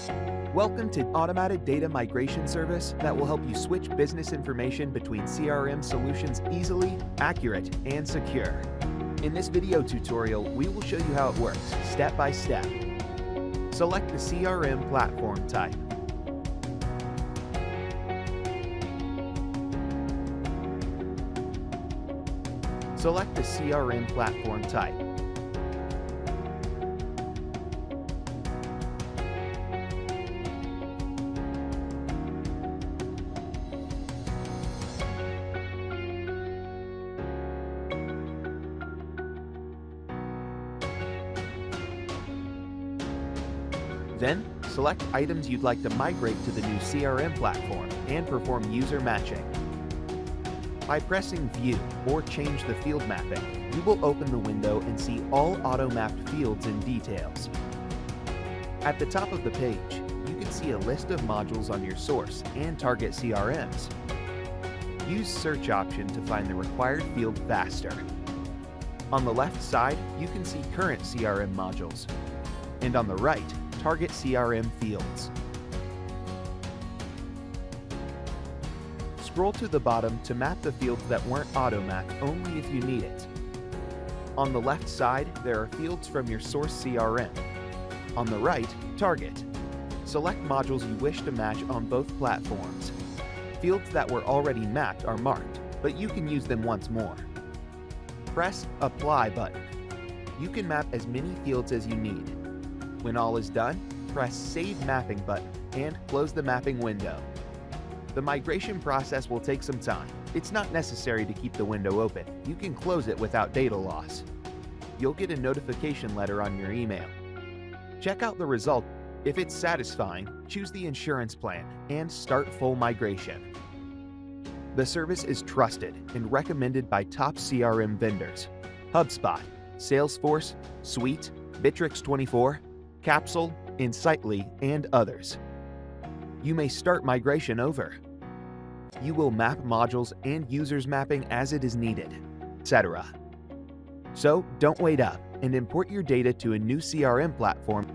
Welcome to Automated Data Migration Service that will help you switch business information between CRM solutions easily, accurate, and secure. In this video tutorial, we will show you how it works, step by step. Select the CRM platform type. Select the CRM platform type. Then, select items you'd like to migrate to the new CRM platform and perform user matching. By pressing View or Change the Field Mapping, you will open the window and see all auto-mapped fields and details. At the top of the page, you can see a list of modules on your source and target CRMs. Use Search option to find the required field faster. On the left side, you can see current CRM modules, and on the right, target CRM fields. Scroll to the bottom to map the fields that weren't auto-mapped only if you need it. On the left side, there are fields from your source CRM. On the right, target. Select modules you wish to match on both platforms. Fields that were already mapped are marked, but you can use them once more. Press Apply button. You can map as many fields as you need. When all is done, press Save Mapping button and close the mapping window. The migration process will take some time. It's not necessary to keep the window open. You can close it without data loss. You'll get a notification letter on your email. Check out the result. If it's satisfying, choose the insurance plan and start full migration. The service is trusted and recommended by top CRM vendors: HubSpot, Salesforce, Suite, Bitrix24, Capsule, Insightly, and others. You may start migration over. You will map modules and users mapping as it is needed, etc. So don't wait up and import your data to a new CRM platform